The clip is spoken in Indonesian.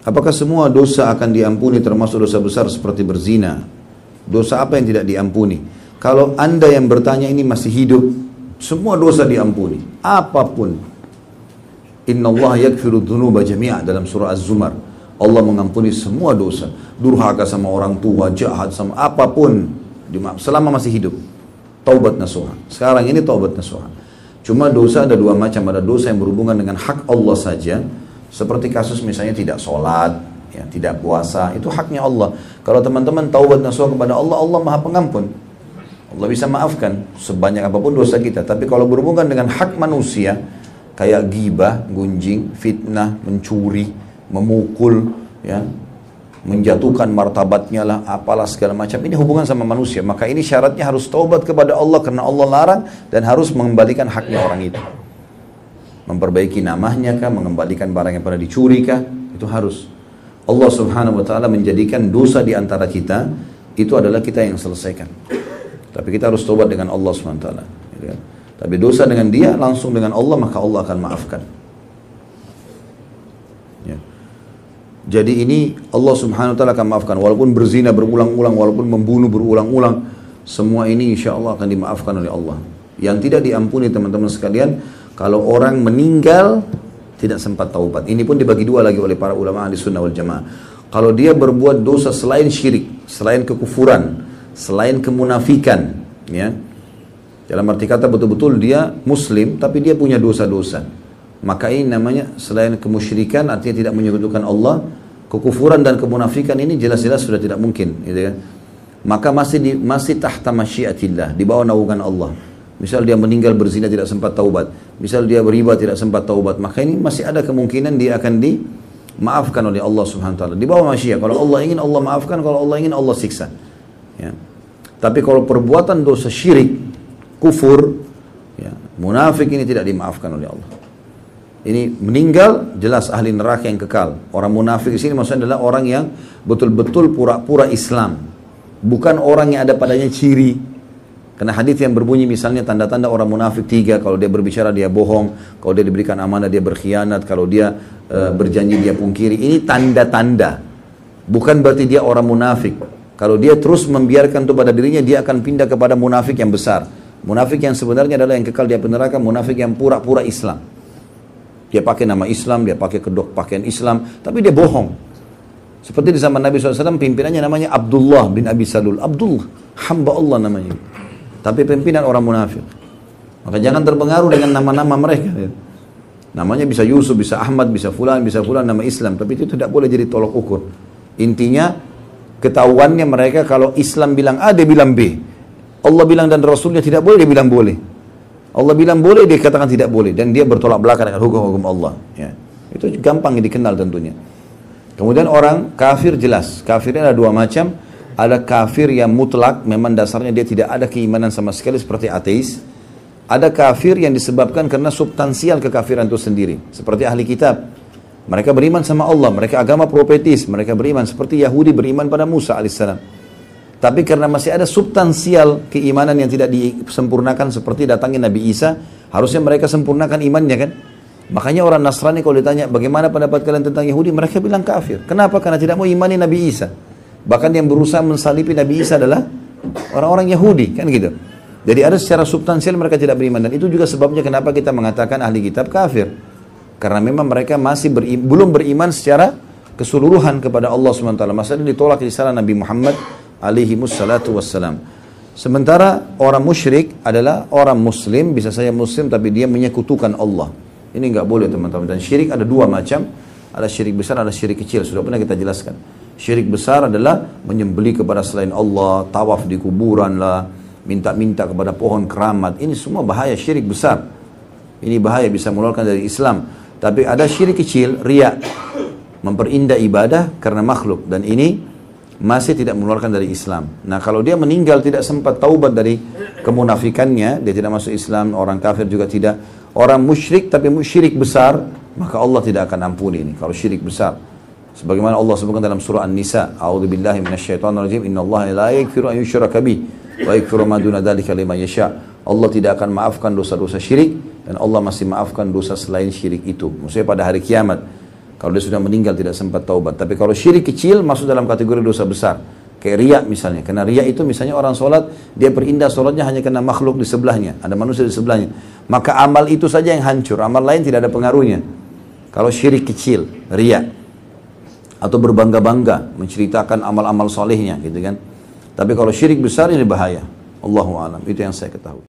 Apakah semua dosa akan diampuni termasuk dosa besar seperti berzina? Dosa apa yang tidak diampuni? Kalau Anda yang bertanya ini masih hidup, semua dosa diampuni. Apapun. Innallaha yaghfiru dzunuba jami'a dalam surah Az-Zumar. Allah mengampuni semua dosa. Durhaka sama orang tua, jahat sama apapun. Selama masih hidup. Taubat nasuha. Sekarang ini taubat nasuha. Cuma dosa ada dua macam. Ada dosa yang berhubungan dengan hak Allah saja. Seperti kasus misalnya tidak sholat, ya, tidak puasa. Itu haknya Allah. Kalau teman-teman taubat nasuha kepada Allah, Allah maha pengampun. Allah bisa maafkan sebanyak apapun dosa kita. Tapi kalau berhubungan dengan hak manusia, kayak ghibah, gunjing, fitnah, mencuri, memukul, ya, menjatuhkan martabatnya lah, apalah segala macam. Ini hubungan sama manusia. Maka ini syaratnya harus taubat kepada Allah karena Allah larang dan harus mengembalikan haknya orang itu. Memperbaiki namanya kah, mengembalikan barang yang pernah dicuri kah, itu harus. Allah Subhanahu wa taala menjadikan dosa di antara kita itu adalah kita yang selesaikan. Tapi kita harus taubat dengan Allah Subhanahu wa taala. Tapi dosa dengan dia langsung dengan Allah, maka Allah akan maafkan. Ya. Jadi ini Allah Subhanahu wa taala akan maafkan walaupun berzina berulang-ulang, walaupun membunuh berulang-ulang, semua ini insya Allah akan dimaafkan oleh Allah. Yang tidak diampuni teman-teman sekalian, kalau orang meninggal tidak sempat taubat. Ini pun dibagi dua lagi oleh para ulama ahli sunnah wal jamaah. Kalau dia berbuat dosa selain syirik, selain kekufuran, selain kemunafikan, ya, dalam arti kata betul-betul dia muslim tapi dia punya dosa-dosa, maka ini namanya selain kemusyrikan, artinya tidak menyekutukan Allah. Kekufuran dan kemunafikan ini jelas-jelas sudah tidak mungkin, gitu kan? Maka masih tahta masyiatillah, di bawah naungan Allah. Misal dia meninggal berzina tidak sempat taubat, misal dia beriba tidak sempat taubat, maka ini masih ada kemungkinan dia akan dimaafkan oleh Allah Subhanahu wa taala. Di bawah masyiat. Kalau Allah ingin Allah maafkan, kalau Allah ingin Allah siksa. Ya. Tapi kalau perbuatan dosa syirik, kufur, ya, munafik ini tidak dimaafkan oleh Allah. Ini meninggal jelas ahli neraka yang kekal. Orang munafik di sini maksudnya adalah orang yang betul-betul pura-pura Islam, bukan orang yang ada padanya ciri. Karena hadis yang berbunyi misalnya tanda-tanda orang munafik 3, kalau dia berbicara dia bohong, kalau dia diberikan amanah dia berkhianat, kalau dia berjanji dia pungkiri. Ini tanda-tanda. Bukan berarti dia orang munafik. Kalau dia terus membiarkan itu pada dirinya, dia akan pindah kepada munafik yang besar. Munafik yang sebenarnya adalah yang kekal di api neraka, munafik yang pura-pura Islam. Dia pakai nama Islam, dia pakai kedok pakaian Islam, tapi dia bohong. Seperti di zaman Nabi SAW, pimpinannya namanya Abdullah bin Abi Salul. Abdullah, hamba Allah namanya. Tapi pimpinan orang munafik. Maka jangan terpengaruh dengan nama-nama mereka. Namanya bisa Yusuf, bisa Ahmad, bisa Fulan, nama Islam. Tapi itu tidak boleh jadi tolok ukur. Intinya, ketahuannya mereka kalau Islam bilang A, dia bilang B. Allah bilang dan Rasulnya tidak boleh, dia bilang boleh. Allah bilang boleh, dia katakan tidak boleh. Dan dia bertolak belakang dengan hukum-hukum Allah. Ya. Itu gampang dikenal tentunya. Kemudian orang kafir jelas. Kafirnya ada dua macam. Ada kafir yang mutlak, memang dasarnya dia tidak ada keimanan sama sekali seperti ateis. Ada kafir yang disebabkan karena substansial kekafiran itu sendiri. Seperti ahli kitab. Mereka beriman sama Allah, mereka agama profetis, mereka beriman. Seperti Yahudi beriman pada Musa alaihissalam. Tapi karena masih ada substansial keimanan yang tidak disempurnakan seperti datangnya Nabi Isa, harusnya mereka sempurnakan imannya kan. Makanya orang Nasrani kalau ditanya bagaimana pendapat kalian tentang Yahudi, mereka bilang kafir. Kenapa? Karena tidak mau imani Nabi Isa. Bahkan yang berusaha mensalibi Nabi Isa adalah orang-orang Yahudi kan gitu. Jadi ada secara substansial mereka tidak beriman. Dan itu juga sebabnya kenapa kita mengatakan ahli kitab kafir. Karena memang mereka masih belum beriman secara keseluruhan kepada Allah SWT. Masalah ditolak di sana Nabi Muhammad alaihi wassalatu wassalam. Sementara orang musyrik adalah orang muslim, bisa saja muslim tapi dia menyekutukan Allah. Ini enggak boleh teman-teman. Dan syirik ada dua macam, ada syirik besar, ada syirik kecil. Sudah pernah kita jelaskan. Syirik besar adalah menyembelih kepada selain Allah, tawaf di kuburan lah, minta-minta kepada pohon keramat. Ini semua bahaya, syirik besar. Ini bahaya, bisa mengeluarkan dari Islam. Tapi ada syirik kecil, riya, memperindah ibadah karena makhluk. Dan ini masih tidak mengeluarkan dari Islam. Nah kalau dia meninggal tidak sempat taubat dari kemunafikannya, dia tidak masuk Islam, orang kafir juga tidak, orang musyrik tapi musyrik besar, maka Allah tidak akan ampuni ini kalau syirik besar. Sebagaimana Allah sebutkan dalam surah An-Nisa, A'udzubillahi minasyaitonirrajim, innallaha la yaghfiru an yushraka bih wa yaghfiru ma duna dzalika liman yasha. Allah tidak akan maafkan dosa-dosa syirik dan Allah masih maafkan dosa selain syirik itu. Maksudnya pada hari kiamat. Kalau dia sudah meninggal tidak sempat taubat. Tapi kalau syirik kecil masuk dalam kategori dosa besar. Kayak riya misalnya. Karena riya itu misalnya orang sholat, dia berindah sholatnya hanya karena makhluk di sebelahnya. Ada manusia di sebelahnya. Maka amal itu saja yang hancur. Amal lain tidak ada pengaruhnya. Kalau syirik kecil, riya. Atau berbangga-bangga, menceritakan amal-amal solehnya gitu kan. Tapi kalau syirik besar ini bahaya. Allahu a'lam. Itu yang saya ketahui.